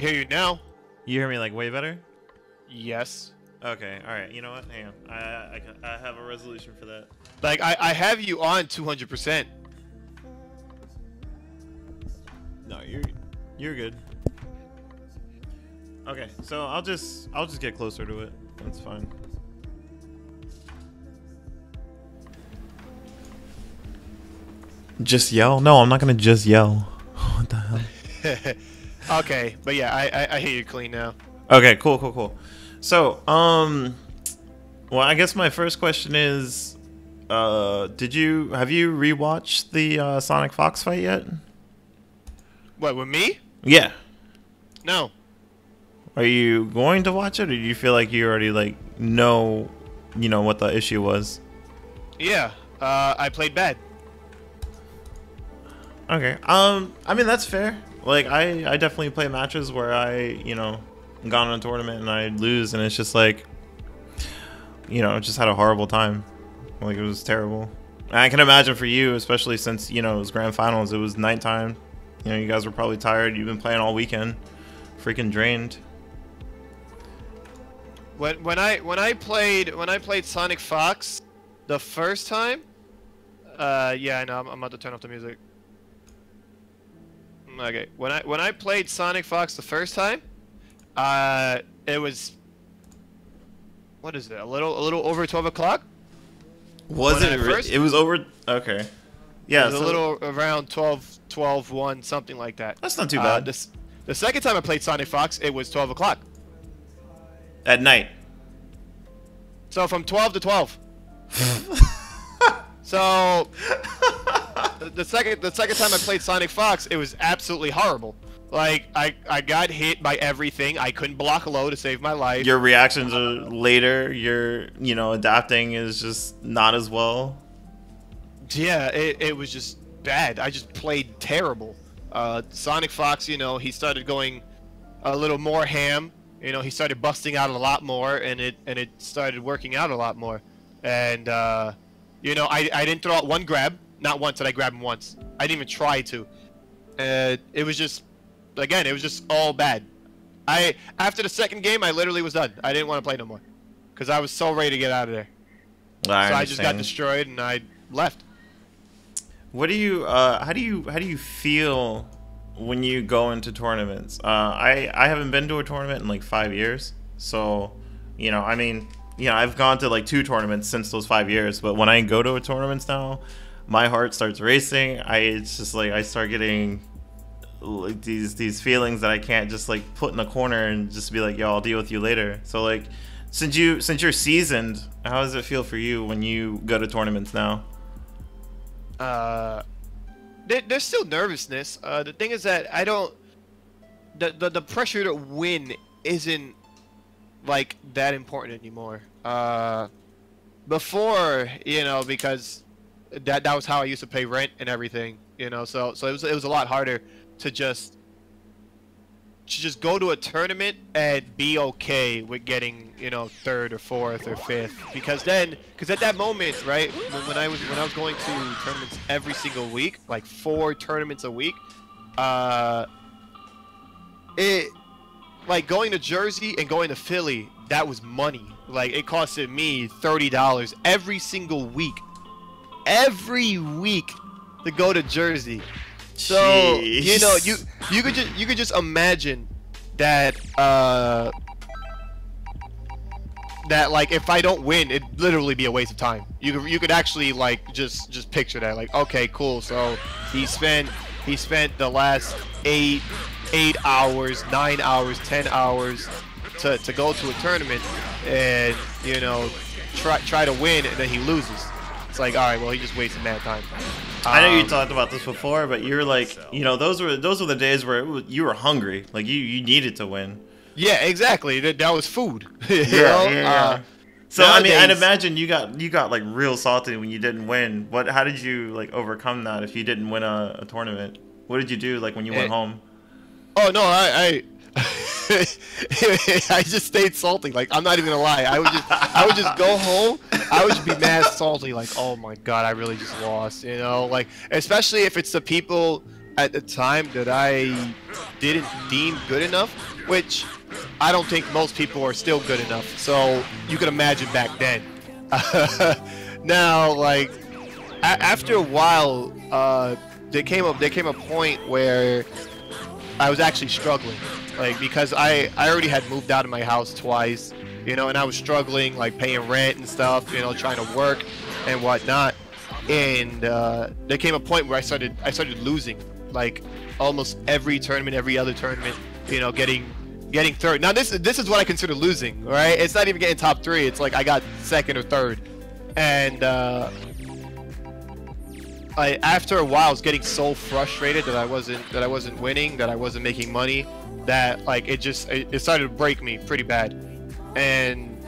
hear you now. You hear me like way better? Yes. Okay, all right. You know what? Hang on. I have a resolution for that. Like I have you on 200%. No, you're good. Okay, so I'll just get closer to it. That's fine. Just yell? No, I'm not gonna just yell. What the hell? Okay, but yeah, I hear you clean now. Okay, cool. So, well, I guess my first question is, have you rewatched the Sonic Fox fight yet? What, with me? Yeah. No. Are you going to watch it, or do you feel like you already know what the issue was? Yeah. I played bad. Okay. I mean that's fair. Like I definitely play matches where I gone on a tournament and I lose, and it's just like just had a horrible time. Like it was terrible. And I can imagine for you, especially since it was grand finals. It was nighttime. You guys were probably tired. You've been playing all weekend. Freaking drained. When I played Sonic Fox the first time, yeah, I know. I'm about to turn off the music. Okay, when I played Sonic Fox the first time, it was, what is it? A little over 12 o'clock. Was it? It was over. Okay. Yeah. It was a little around 1, something like that. That's not too bad. The second time I played Sonic Fox, it was 12 o'clock. At night. So from 12 to 12. So the second time I played Sonic Fox, it was absolutely horrible. Like I got hit by everything. I couldn't block low to save my life. Your reactions are later. Your adapting is just not as well. Yeah, it was just bad. I just played terrible. Sonic Fox, he started going a little more ham. He started busting out a lot more, and it started working out a lot more. And I didn't throw out one grab. Not once did I grab him once. I didn't even try to. It was just, again, it was just all bad. After the second game, I literally was done. I didn't want to play no more, because I was so ready to get out of there. I just got destroyed and I left. What do you? How do you feel when you go into tournaments? I haven't been to a tournament in like 5 years, so I mean, I've gone to like 2 tournaments since those 5 years. But when I go to a tournaments now, my heart starts racing. It's just like I start getting like these feelings that I can't just like put in a corner and just be like, yo, I'll deal with you later. So like, since you're seasoned, how does it feel for you when you go to tournaments now? There's still nervousness. The thing is that I don't. The pressure to win isn't like that important anymore. Before, because that was how I used to pay rent and everything. So it was a lot harder to just go to a tournament and be okay with getting 3rd or 4th or 5th, because at that moment, right, when I was going to tournaments every single week, like 4 tournaments a week, it like going to Jersey and going to Philly, that was money. Like it costed me $30 every single week, to go to Jersey. So Jeez. you could just imagine that that like if I don't win, it'd literally be a waste of time. You could actually like just picture that, like, okay, cool. So he spent the last 8 hours, 9 hours, 10 hours to go to a tournament and try to win, and then he loses. It's like, all right, well, he just wasted mad time. I know you talked about this before, but you're like, those were the days where you were hungry, like you needed to win. Yeah, exactly. That was food. Yeah. So nowadays, I mean, I'd imagine you got like real salty when you didn't win. How did you like overcome that if you didn't win a tournament? What did you do like when you went home? Oh no, I I just stayed salty. Like, I'm not even gonna lie. I would just go home. I would just be mad salty. Like, oh my god, I really just lost. Like, especially if it's the people at the time that I didn't deem good enough, which I don't think most people are still good enough. So you can imagine back then. Now, like after a while, there came a point where I was actually struggling, like because I already had moved out of my house twice, you know, and I was struggling like paying rent and stuff, you know, trying to work and whatnot. And there came a point where I started losing, like almost every tournament, every other tournament, you know, getting third. Now this is what I consider losing, right? It's not even getting top 3. It's like I got second or third, and after a while I was getting so frustrated that I wasn't winning, that I wasn't making money, that like it started to break me pretty bad. And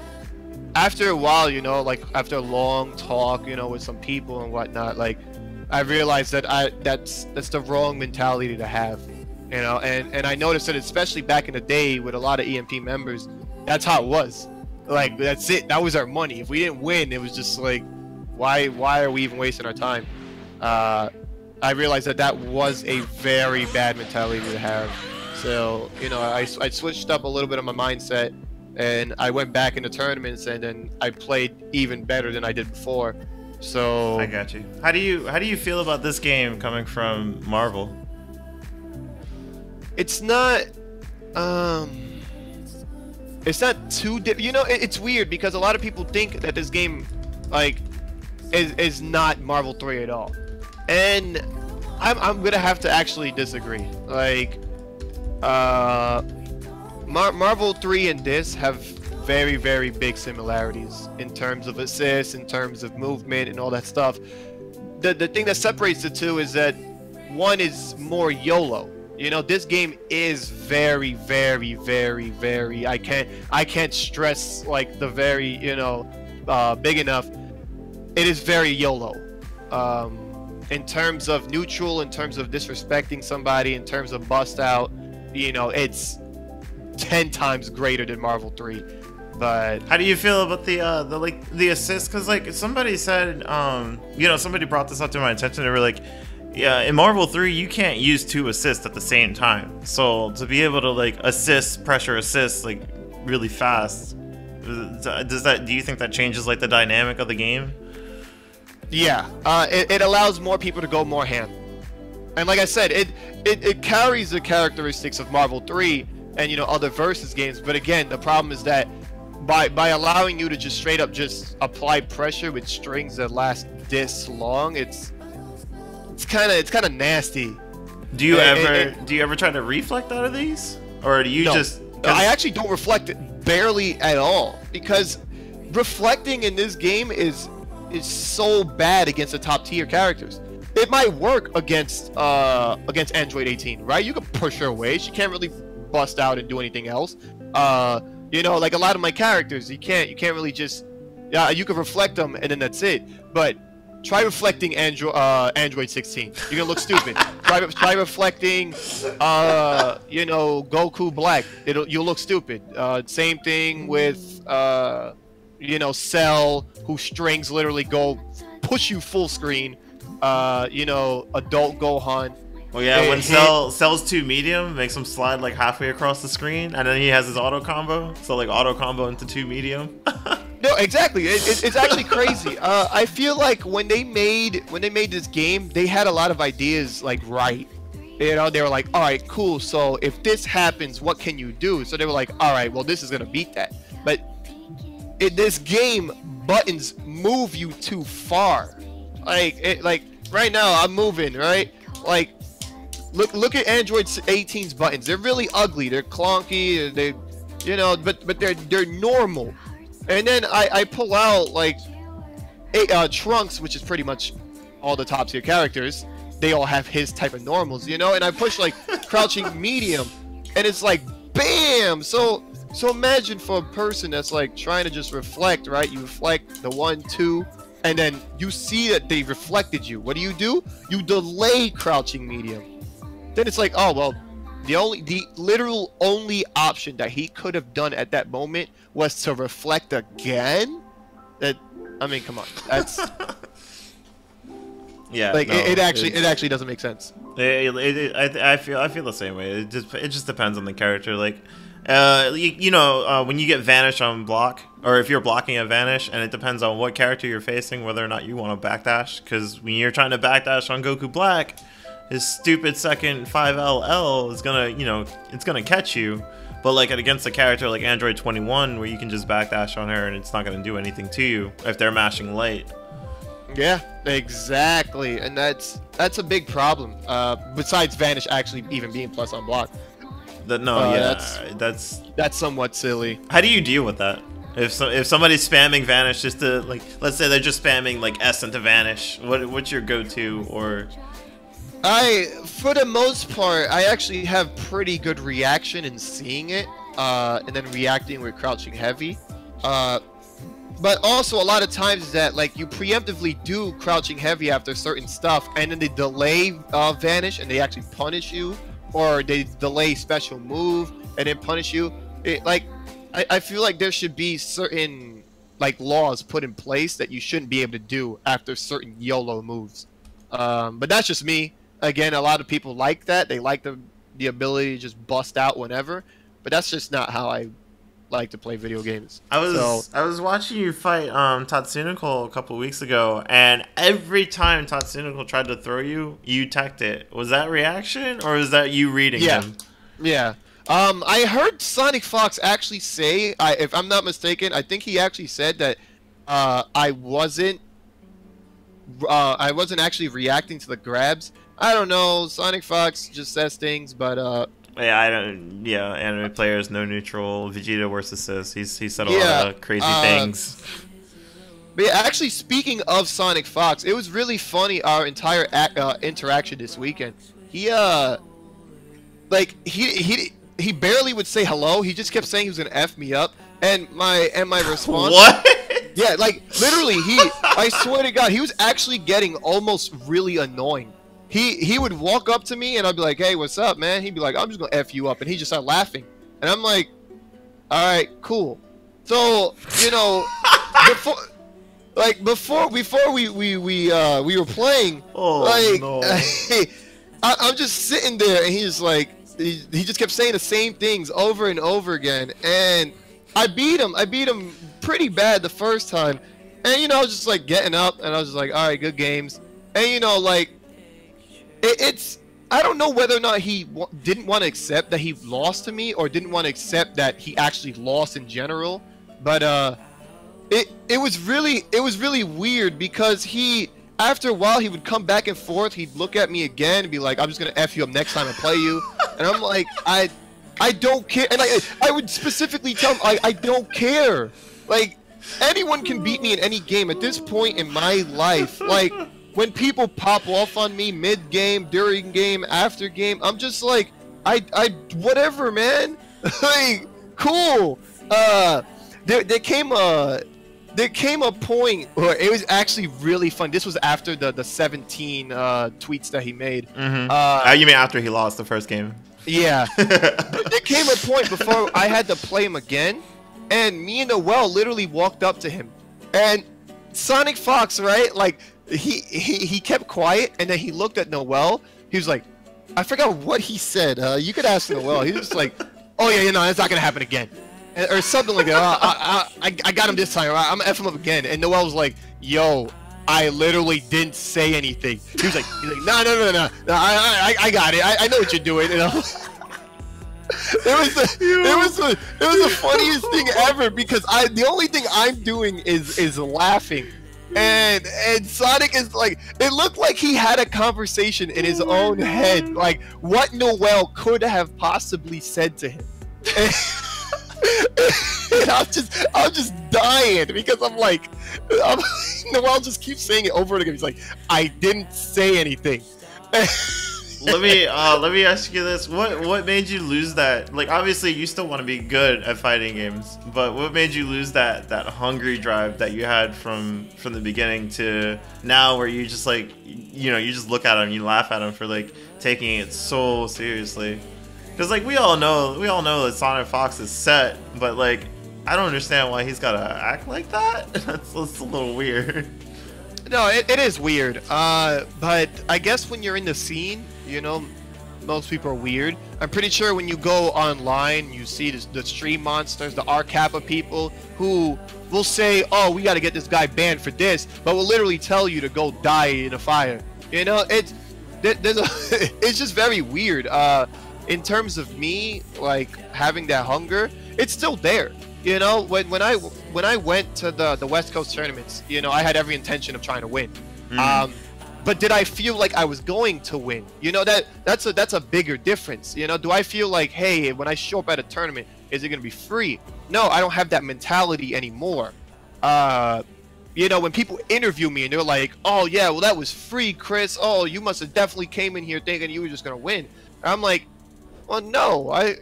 after a while, you know, like after a long talk, you know, with some people and whatnot, like I realized that that's the wrong mentality to have, you know. And I noticed that especially back in the day with a lot of EMP members, that's how it was. Like that's it. That was our money. If we didn't win, it was just like, why are we even wasting our time? I realized that was a very bad mentality to have. So, you know, I switched up a little bit of my mindset, and I went back into tournaments, and then I played even better than I did before. So I got you. How do you feel about this game coming from Marvel? It's not too you know, it's weird because a lot of people think that this game like is not Marvel 3 at all, and I'm gonna have to actually disagree. Like Marvel 3 and this have very, very big similarities in terms of assists, in terms of movement and all that stuff. The thing that separates the two is that one is more YOLO. You know, this game is very, very, very, very, I can't stress like the very, you know, big enough. It is very YOLO. In terms of neutral, in terms of disrespecting somebody, in terms of bust out, you know, it's 10 times greater than Marvel 3. But how do you feel about the assist? Because like somebody said, you know, somebody brought this up to my attention. They were like, yeah, in Marvel 3 you can't use 2 assists at the same time. So to be able to like pressure assist like really fast, do you think that changes like the dynamic of the game? Yeah, it allows more people to go more ham. And like I said, it carries the characteristics of Marvel 3 and, you know, other versus games. But again, the problem is that by allowing you to just straight up just apply pressure with strings that last this long, it's kind of nasty. Do you ever try to reflect out of these, or do you just? I actually don't reflect it barely at all, because reflecting in this game is so bad against the top tier characters. It might work against Android 18, right? You can push her away. She can't really bust out and do anything else. You know, like a lot of my characters, you can't really just, yeah, you can reflect them and then that's it. But try reflecting Android 16. You're gonna look stupid. Try reflecting, you know, Goku Black. You'll look stupid. Same thing with, you know, Cell, whose strings literally go push you full screen. You know, adult Gohan. Well, yeah, when Cell's 2 medium, makes him slide like halfway across the screen, and then he has his auto combo. So like auto combo into 2 medium. No, exactly. It's actually crazy. I feel like when they made this game, they had a lot of ideas like right. You know, they were like, all right, cool. So if this happens, what can you do? So they were like, all right, well, this is gonna beat that. But in this game, buttons move you too far. Like right now, I'm moving right. Like, look at Android 18's buttons. They're really ugly. They're clunky. They, you know, but they're normal. And then I pull out like Trunks, which is pretty much all the top tier characters. They all have his type of normals, you know. And I push like crouching medium, and it's like bam. So imagine for a person that's like trying to just reflect, right? You reflect the 1, 2, and then you see that they reflected you. What do? You delay crouching medium. Then it's like, oh well. The literal only option that he could have done at that moment was to reflect again. That, I mean, come on, that's Yeah, Like no, it actually doesn't make sense. I feel the same way. It just depends on the character. Like, when you get vanish on block, or if you're blocking a vanish, and it depends on what character you're facing, whether or not you want to backdash. Because when you're trying to backdash on Goku Black, his stupid second 5LL is gonna, it's gonna catch you. But like against a character like Android 21, where you can just backdash on her and it's not gonna do anything to you if they're mashing late. Yeah, exactly, and that's a big problem. Besides Vanish actually even being plus on block. That's somewhat silly. How do you deal with that? If somebody's spamming Vanish just to, like, let's say they're just spamming like S into Vanish, what's your go-to? Or for the most part, I actually have pretty good reaction in seeing it, and then reacting with crouching heavy. But also a lot of times that like you preemptively do crouching heavy after certain stuff, and then they delay Vanish and they actually punish you, or they delay special move and then punish you. I feel like there should be certain like laws put in place that you shouldn't be able to do after certain YOLO moves. But that's just me. Again, a lot of people like that. They like the ability to just bust out whenever. But that's just not how I like to play video games. I was watching you fight Tatsunoko a couple weeks ago, and every time Tatsunoko tried to throw you, you teched it. Was that reaction, or is that you reading him? Yeah. I heard Sonic Fox actually say, if I'm not mistaken, I think he actually said that I wasn't actually reacting to the grabs. I don't know. Sonic Fox just says things, but yeah, I don't. Yeah, anime players, no neutral. Vegeta versus Sis. He said a lot of crazy things. But yeah, actually, speaking of Sonic Fox, it was really funny. Our entire interaction this weekend. He barely would say hello. He just kept saying he was gonna F me up, and my response. What? Yeah, like literally, I swear to God, he was actually getting almost really annoying. He would walk up to me and I'd be like, "Hey, what's up, man?" He'd be like, "I'm just gonna F you up," and he just started laughing, and I'm like, "All right, cool." So before we were playing, I'm just sitting there, and he's like, he just kept saying the same things over and over again, and I beat him pretty bad the first time, and I was just like getting up, and I was just like, all right, good games, and I don't know whether or not he didn't want to accept that he lost to me, or didn't want to accept that he actually lost in general, but it was really weird, because after a while he would come back and forth. He'd look at me again and be like, "I'm just gonna F you up next time I play you," and I'm like, I don't care, and I would specifically tell him I don't care. Like, anyone can beat me in any game at this point in my life. Like, when people pop off on me mid-game, during game, after game, I'm just like, whatever, man. Like, cool. There came a point where it was actually really fun. This was after the 17 tweets that he made. Mm-hmm. You mean after he lost the first game? Yeah. There came a point before I had to play him again, and me and Noel literally walked up to him, and Sonic Fox, right? Like, he kept quiet, and then he looked at Noel. He was like, I forgot what he said. You could ask Noel. He was just like, "Oh yeah, it's not gonna happen again," or something like that. I got him this time. I'm gonna F him up again. And Noel was like, "Yo, I literally didn't say anything." He was like, "No, I got it. I know what you're doing." It was the funniest thing ever, because the only thing I'm doing is laughing, and Sonic is like, it looked like he had a conversation in his own head, like what Noel could have possibly said to him, and I'm just dying, because Noel just keeps saying it over and again. He's like, "I didn't say anything." Let me ask you this: what made you lose that? Like, obviously you still want to be good at fighting games, but what made you lose that hungry drive that you had from the beginning to now, where you just like, you just look at him, you laugh at him for like taking it so seriously? Because like we all know that Sonic Fox is set, but like I don't understand why he's gotta act like that. That's a little weird. No, it is weird. But I guess when you're in the scene, you know, most people are weird. I'm pretty sure when you go online, you see the stream monsters, the R-Kappa people who will say, "Oh, we got to get this guy banned for this," but will literally tell you to go die in a fire. You know, it's just very weird. In terms of me, like having that hunger, it's still there. You know, when I went to the West Coast tournaments, you know, I had every intention of trying to win. But did I feel like I was going to win? You know, that's a bigger difference. You know, do I feel like, hey, when I show up at a tournament, is it gonna be free? No, I don't have that mentality anymore. You know, when people interview me and they're like, "Oh yeah, well that was free, Chris. Oh, you must have definitely came in here thinking you were just gonna win." I'm like, well, no, I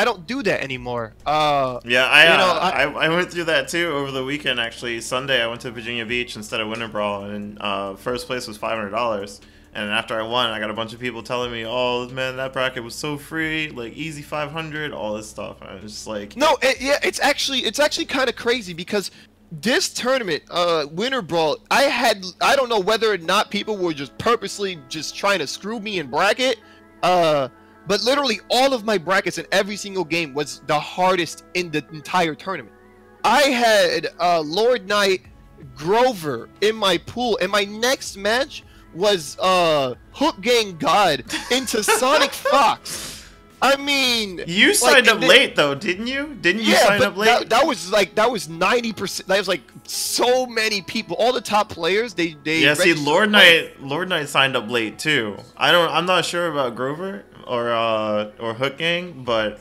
don't do that anymore. Yeah, I went through that too over the weekend. Actually, Sunday I went to Virginia Beach instead of Winter Brawl, and first place was $500. And after I won, I got a bunch of people telling me, "Oh man, that bracket was so free, like easy 500, all this stuff." And I was just like, no, yeah, it's actually kind of crazy because this tournament, Winter Brawl, I don't know whether or not people were just purposely just trying to screw me in bracket. But literally all of my brackets in every single game was the hardest in the entire tournament. I had Lord Knight Grover in my pool, and my next match was Hook Gang God into Sonic Fox. I mean, you signed up late though, didn't you? Didn't you sign up late? That was 90%. That was like so many people. All the top players. They yeah. See, Lord Knight signed up late too. I'm not sure about Grover or Hook Gang, but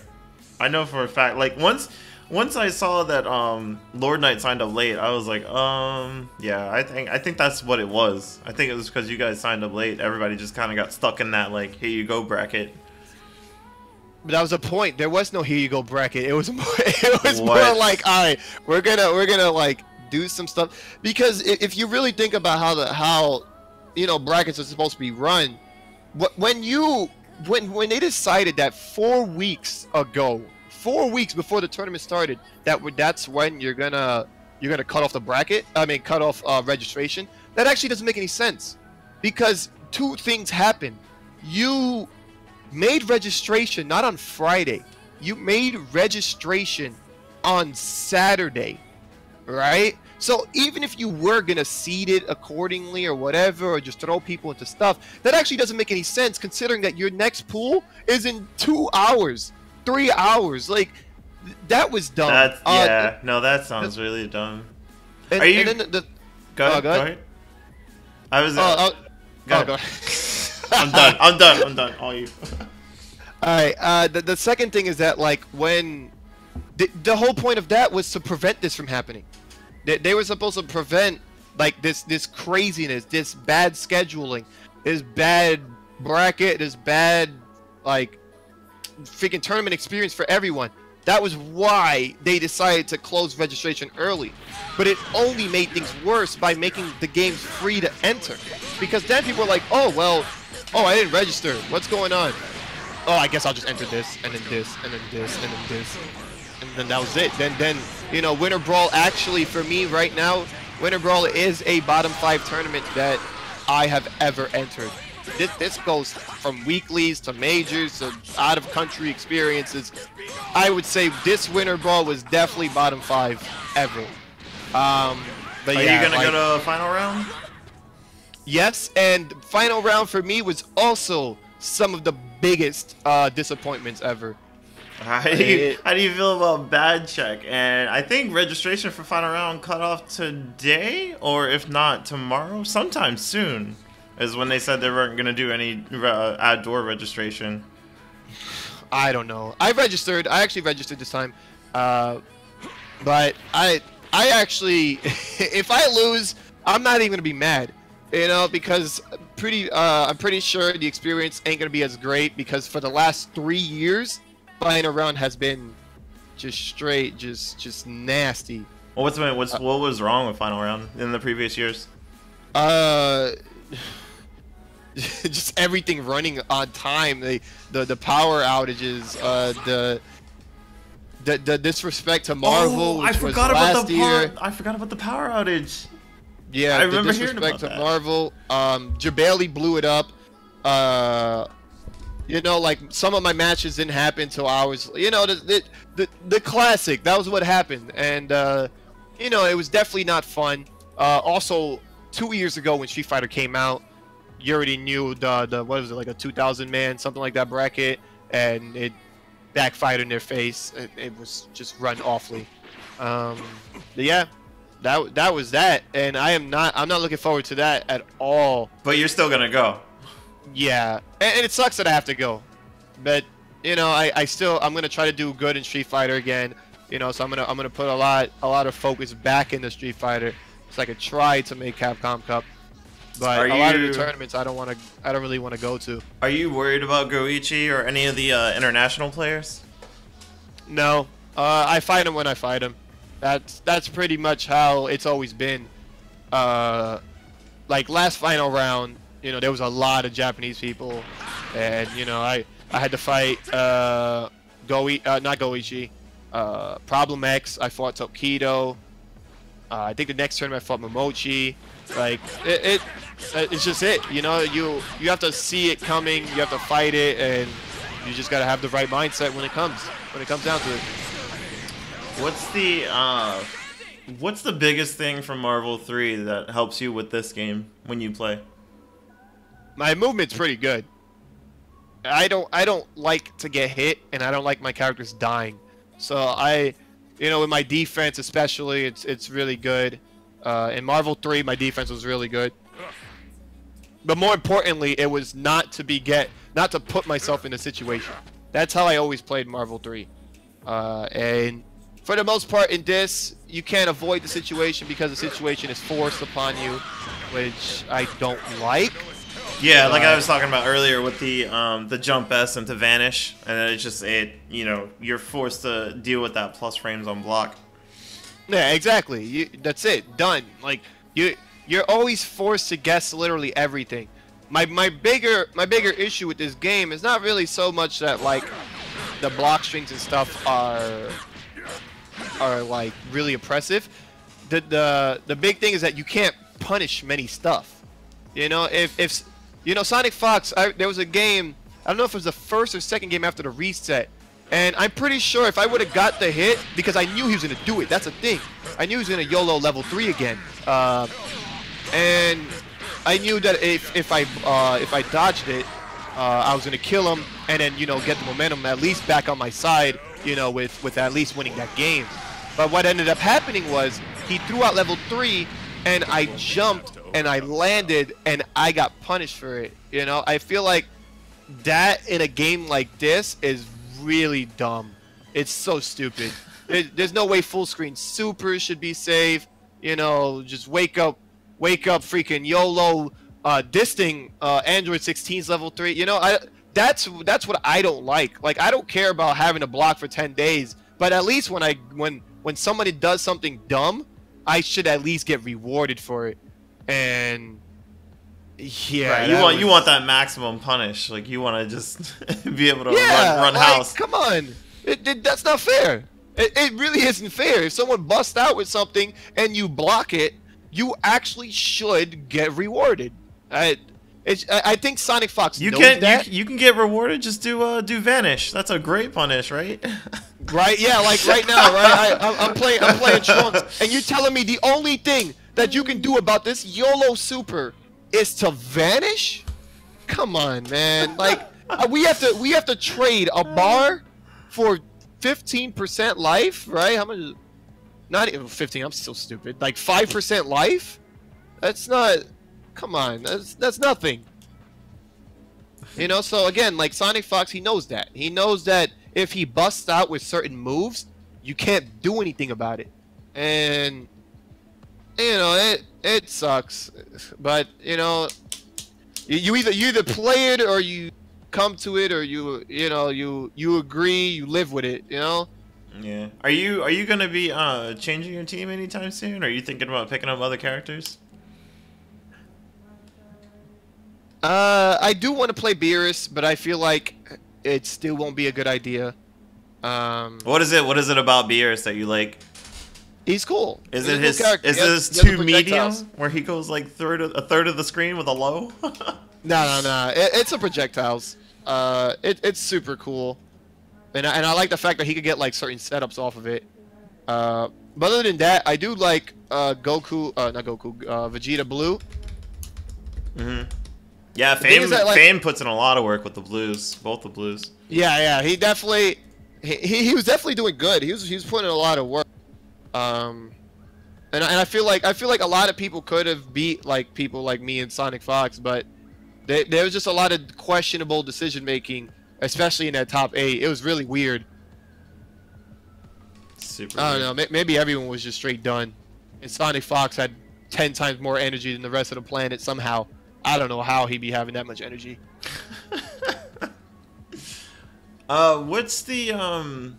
I know for a fact. Like once I saw that Lord Knight signed up late, I was like, yeah, I think that's what it was. I think it was because you guys signed up late. Everybody just kind of got stuck in that like, here you go bracket. But that was the point. There was no here you go bracket. It was more like, all right, we're gonna like do some stuff, because if you really think about how you know brackets are supposed to be run, when they decided that 4 weeks ago, 4 weeks before the tournament started, that's when you're gonna cut off the bracket. I mean, cut off registration. That actually doesn't make any sense, because two things happen. You made registration not on Friday. You made registration on Saturday, right? So even if you were gonna seed it accordingly or whatever, or just throw people into stuff, that actually doesn't make any sense, considering that your next pool is in 2 hours, 3 hours. Like, that was dumb. No, that sounds really dumb. And, Are you? And then go ahead. I was. Go ahead. I'm done. All you. Alright, the second thing is that, like, when the whole point of that was to prevent this from happening. They were supposed to prevent, like, this craziness, this bad scheduling, this bad bracket, this bad, like, freaking tournament experience for everyone. That was why they decided to close registration early. But it only made things worse by making the games free to enter. Because then people were like, oh, well, oh, I didn't register. What's going on? Oh, I guess I'll just enter this, and then this, and then this, and then this. And then that was it. Then you know, Winter Brawl actually, for me right now, Winter Brawl is a bottom 5 tournament that I have ever entered. This goes from weeklies to majors to out-of-country experiences. I would say this Winter Brawl was definitely bottom 5 ever. But Are yeah, you gonna go to final round? Yes, and final round for me was also some of the biggest disappointments ever. How do you feel about Bad Check? And I think registration for final round cut off today, or if not tomorrow, sometime soon, is when they said they weren't gonna do any outdoor registration. I don't know. I actually registered this time, but I actually, if I lose, I'm not even gonna be mad. You know, because I'm pretty sure the experience ain't gonna be as great, because for the last 3 years, final round has been just straight, just nasty. Well, what was wrong with final round in the previous years? Just everything running on time. The power outages. The disrespect to Marvel, which was last year. I forgot about the power outage. Yeah, I the remember hearing disrespect about to that. Marvel. Jabali blew it up. You know, like some of my matches didn't happen till hours. You know, the classic. That was what happened, and you know, it was definitely not fun. Also, 2 years ago when Street Fighter came out, you already knew the what was it, like a 2,000 man, something like that bracket, and it backfired in their face. It was just run awfully. But yeah, that was that, and I'm not looking forward to that at all. But you're still gonna go. Yeah, and it sucks that I have to go, but you know, I'm gonna try to do good in Street Fighter again. You know, so I'm gonna put a lot of focus back into Street Fighter, so I could try to make Capcom Cup. But a lot of the tournaments I don't really want to go to. Are you worried about Goichi or any of the international players? No, I fight him when I fight him. That's pretty much how it's always been. Like last final round, you know, there was a lot of Japanese people, and you know, I had to fight not Goichi, Problem X. I fought Tokido. I think the next tournament I fought Momochi. Like it's just it. You know, you have to see it coming. You have to fight it, and you just gotta have the right mindset when it comes down to it. What's the biggest thing from Marvel 3 that helps you with this game when you play? My movement's pretty good. I don't like to get hit, and I don't like my characters dying. So you know, with my defense especially, it's really good. In Marvel 3, my defense was really good. But more importantly, it was not to put myself in a situation. That's how I always played Marvel 3. And for the most part in this, you can't avoid the situation because the situation is forced upon you, which I don't like. Yeah, like I was talking about earlier with the jump S and to vanish, and it's just you know, you're forced to deal with that plus frames on block. Yeah, exactly. That's it. Done. Like you're always forced to guess literally everything. My bigger issue with this game is not really so much that like the block strings and stuff are like really oppressive. The big thing is that you can't punish many stuff. You know, if you know, Sonic Fox, there was a game, I don't know if it was the first or second game after the reset, and I'm pretty sure if I would have got the hit, because I knew he was going to do it, that's the thing. I knew he was going to YOLO level 3 again. And I knew that if I dodged it, I was going to kill him, and then, you know, get the momentum at least back on my side, you know, with at least winning that game. But what ended up happening was he threw out level 3, and I jumped, and I landed, and I got punished for it. You know, I feel like that in a game like this is really dumb. It's so stupid. There's no way full screen supers should be safe. You know, just wake up freaking YOLO disting Android 16's level 3. You know, that's what I don't like. Like, I don't care about having to block for 10 days, but at least when somebody does something dumb, I should at least get rewarded for it. And yeah, right. You want that maximum punish. Like, you want to just be able to run like, house. Come on, that's not fair. It really isn't fair. If someone busts out with something and you block it, you actually should get rewarded. I think Sonic Fox knows that. You can get rewarded. Just do vanish. That's a great punish, right? Right? Yeah, like right now, right? I'm playing Trunks, and you're telling me the only thing that you can do about this YOLO super is to vanish? Come on, man. Like we have to trade a bar for 15% life, right? How much? Not even 15. I'm still stupid. Like 5% life? That's not. Come on. That's nothing. You know. So again, like Sonic Fox, he knows that. He knows that if he busts out with certain moves, you can't do anything about it. And you know, it sucks. But you know, you either play it or you come to it, or you agree, you live with it. You know. Yeah. Are you gonna be changing your team anytime soon? Or are you thinking about picking up other characters? I do want to play Beerus, but I feel like it still won't be a good idea. What is it about Beerus that you like? He's cool. Is He's it a his? cool character. Is He has- this he has the two medium projectiles. where he goes like a third of the screen with a low? No. It's a projectiles. It's super cool, and I like the fact that he could get like certain setups off of it. But other than that, I do like Goku. Not Goku. Vegeta Blue. Yeah, thing is that, like- Fame puts in a lot of work with the blues, both the blues. Yeah. He definitely. He was definitely doing good. He was putting in a lot of work. And I feel like a lot of people could have beat like people like me and Sonic Fox, but there was just a lot of questionable decision making, especially in that top 8. It was really weird. Super. I don't know. Maybe everyone was just straight done, and Sonic Fox had 10 times more energy than the rest of the planet somehow. I don't know how he'd be having that much energy. What's the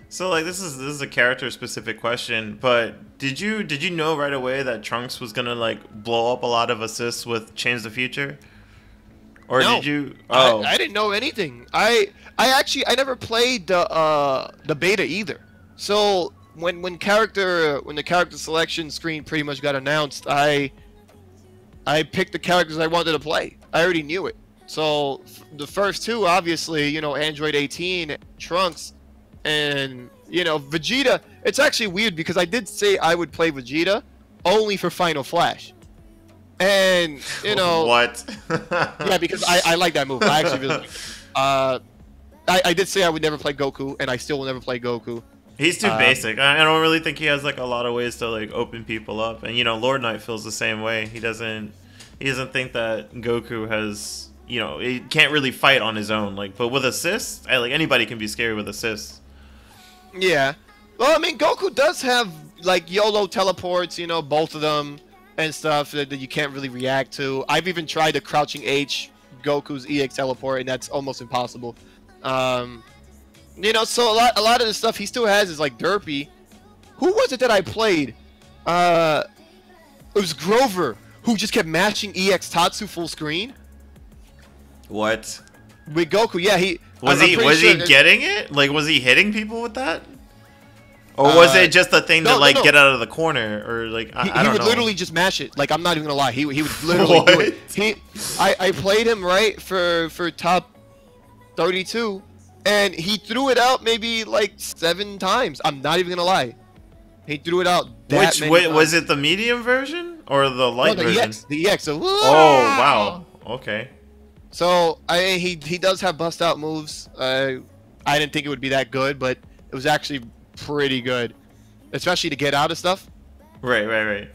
So like this is a character specific question, but did you know right away that Trunks was gonna like blow up a lot of assists with Change the Future? Or No. did you? Oh, I didn't know anything. I never played the beta either. So when the character selection screen pretty much got announced, I picked the characters I wanted to play. I already knew it. So the first two, obviously, you know, Android 18, Trunks, and you know, Vegeta. It's actually weird because I did say I would play Vegeta only for Final Flash. And you know what? yeah, because I like that move. I actually really like it. I did say I would never play Goku, and I still will never play Goku. He's too basic. I don't really think he has like a lot of ways to like open people up. And you know, Lord Knight feels the same way. He doesn't think that Goku has, you know, he can't really fight on his own. Like, but with assists, like anybody can be scary with assists. Yeah. Well, I mean, Goku does have like YOLO teleports, you know, both of them and stuff that you can't really react to. I've even tried the crouching H Goku's EX teleport, and that's almost impossible. You know, so a lot of the stuff he still has is like derpy. Who was it that I played? It was Grover, who just kept mashing EX Tatsu full screen What? with Goku. Yeah, he Was I'm he pretty sure getting it? Like, was he hitting people with that? Or was it just a thing to like no. get out of the corner, or like I He don't would know. literally just mash it. Like, I'm not even gonna lie. He would literally do it. I played him right for top 32, and he threw it out maybe like 7 times. I'm not even gonna lie. He threw it out. Was it the medium version or the light version? EX. The EX. So, Oh wow. Okay. So he does have bust out moves. I didn't think it would be that good, but it was actually pretty good, especially to get out of stuff. Right.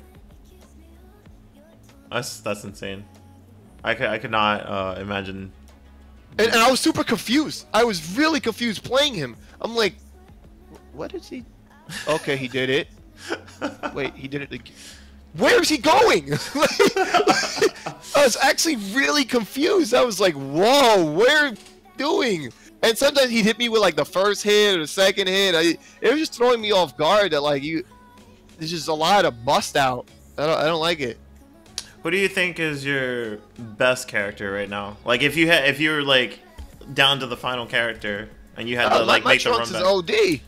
That's insane. I could not imagine. And I was super confused. I was really confused playing him. I'm like, what is he? Okay, he did it. Wait, he did it again. Where is he going? I was actually really confused. I was like, whoa, what are you doing? And sometimes he'd hit me with like the first hit or the second hit. It was just throwing me off guard that like there's just a lot of bust out. I don't like it. Who do you think is your best character right now? Like if you were like down to the final character and you had to like make the run back. OD.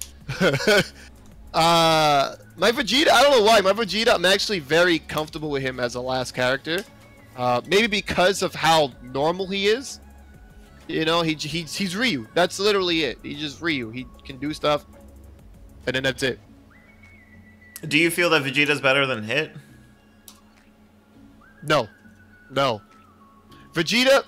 My Vegeta, I don't know why. My Vegeta, I'm actually very comfortable with him as a last character. Maybe because of how normal he is. You know, he's Ryu. That's literally it. He's just Ryu. He can do stuff, and then that's it. Do you feel that Vegeta's better than Hit? No. Vegeta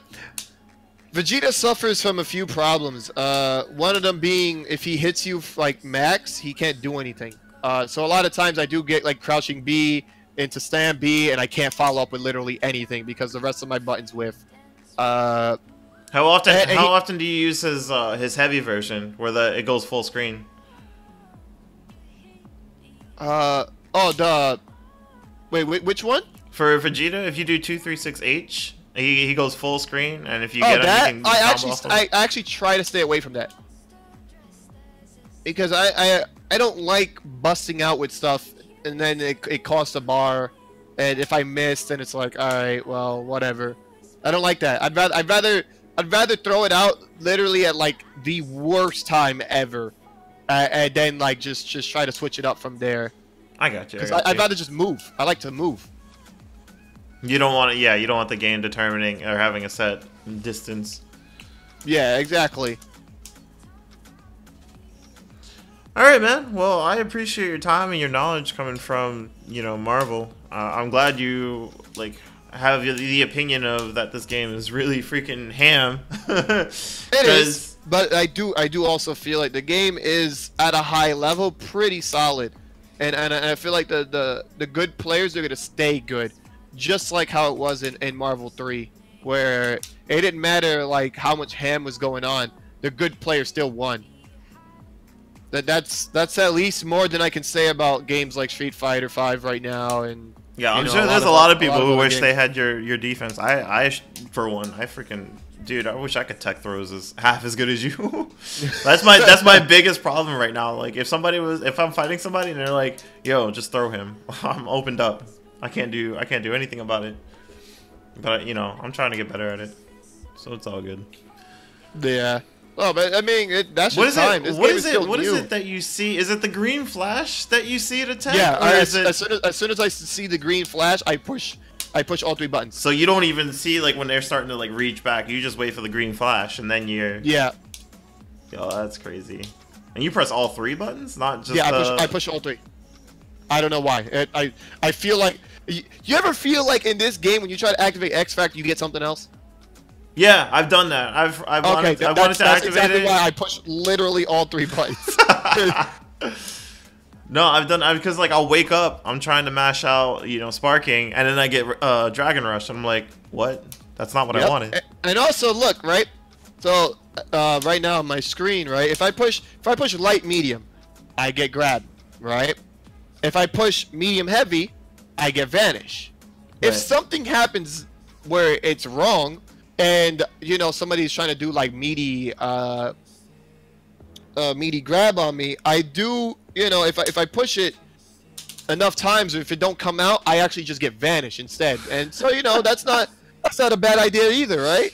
suffers from a few problems. One of them being if he hits you like max, he can't do anything. So a lot of times I do get like crouching B into stand B, and I can't follow up with literally anything because the rest of my buttons whiff. How often do you use his heavy version where it goes full screen? Wait, which one? For Vegeta, if you do 236H, he goes full screen, and if you get him, you can I actually try to stay away from that because I don't like busting out with stuff and then it costs a bar, and if I miss, then it's like, all right, well, whatever. I don't like that. I'd rather throw it out literally at like the worst time ever, and then like just try to switch it up from there. I got you. Because I'd rather just move. I like to move. You don't want it. Yeah, you don't want the game determining or having a set distance. Yeah, exactly. All right, man. Well, I appreciate your time and your knowledge coming from, you know, Marvel. I'm glad you like have the opinion of that this game is really freaking ham. It is, but I do also feel like the game is at a high level, pretty solid, and I feel like the good players are gonna stay good, just like how it was in Marvel 3, where it didn't matter like how much ham was going on, the good player still won. That's at least more than I can say about games like Street Fighter 5 right now. And yeah, I'm sure there's a lot of people who wish they had your defense. For one, I freaking dude, I wish I could tech throws as half as good as you. that's my biggest problem right now. Like if I'm fighting somebody and they're like, yo, just throw him, I'm opened up. I can't do anything about it. But you know, I'm trying to get better at it, so it's all good. Yeah. Oh, but I mean, that's just time. What is it that you see? Is it the green flash that you see at a 10? Yeah. As soon as I see the green flash, I push all 3 buttons. So you don't even see like when they're starting to like reach back. You just wait for the green flash, and then you're. Yeah. Yo, that's crazy. And you press all 3 buttons, not just. Yeah, I push all 3. I don't know why. I feel like you ever feel like in this game when you try to activate X Factor, you get something else. Yeah, I've done that. I wanted to activate exactly it. Why I push literally all 3 buttons. No, I've done because like I'll wake up, I'm trying to mash out, you know, sparking, and then I get Dragon Rush, and I'm like, what? That's not what I wanted. And also look, right? So right now on my screen, right? If I push light medium, I get grab, right? If I push medium heavy, I get vanish. If something happens where it's wrong, and you know somebody's trying to do like meaty grab on me, I do, you know, if I push it enough times, or if it don't come out, I actually just get vanish instead. And so, you know, that's not a bad idea either, right?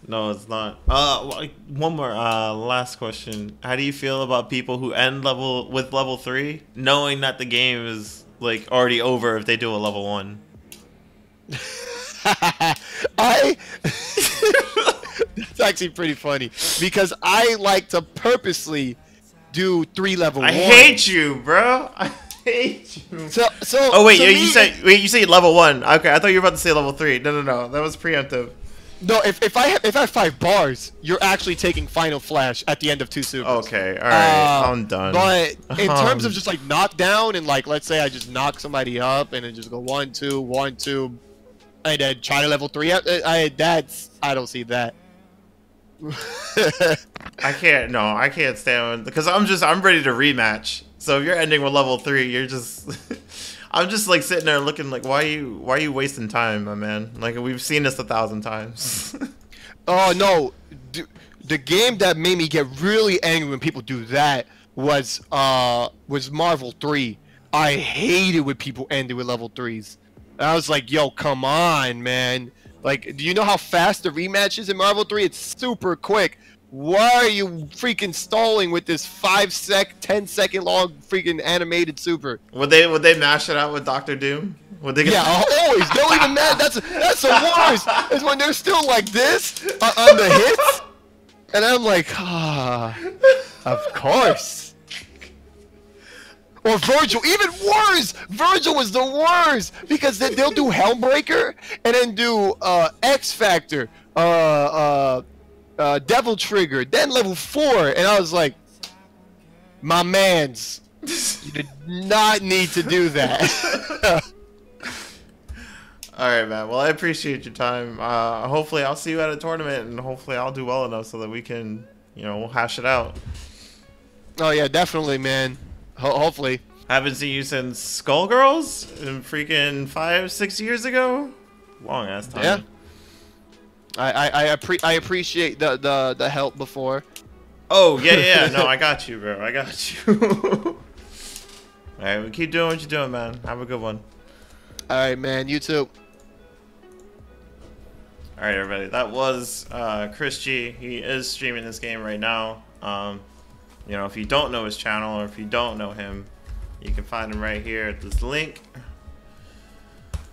No, it's not. One more last question. How do you feel about people who end with level 3 knowing that the game is like already over if they do a level 1? That's actually pretty funny because I like to purposely do 3 level 1. I hate you, bro. I hate you. So oh wait, you say level 1. Okay, I thought you were about to say level 3. No. That was preemptive. No, if I have 5 bars, you're actually taking Final Flash at the end of 2 supers. Okay, all right, I'm done. But in terms of just like knockdown and like, let's say I just knock somebody up and then just go 1 2 1 2, and then try to level 3. I don't see that. I can't stand because I'm ready to rematch. So if you're ending with level 3, you're just I'm just like sitting there looking like, why are you wasting time, my man? Like we've seen this 1,000 times. Oh no, the game that made me get really angry when people do that was Marvel 3. I hated when people ended with level 3s. And I was like, yo, come on, man. Like, do you know how fast the rematch is in Marvel 3? It's super quick. Why are you freaking stalling with this 10-second long freaking animated super? Would they mash it out with Doctor Doom? Would they? Yeah, always. Don't even mad. That's the worst. Is when they're still like this on the hits, and I'm like, of course. Or Virgil, even worse. Virgil was the worst because they'll do Helmbreaker and then do X Factor, Devil Trigger, then level 4, and I was like, my mans, you did not need to do that. All right, man. Well, I appreciate your time. Hopefully, I'll see you at a tournament, and hopefully, I'll do well enough so that we can, you know, we'll hash it out. Oh yeah, definitely, man. Hopefully. Haven't seen you since Skullgirls, freaking 5-6 years ago. Long ass time. Yeah. I appreciate the help before. Oh yeah. No, I got you, bro. I got you. All right, well, keep doing what you're doing, man. Have a good one. All right, man. You too. All right, everybody. That was ChrisG. He is streaming this game right now. You know, if you don't know his channel or if you don't know him, You can find them right here at this link.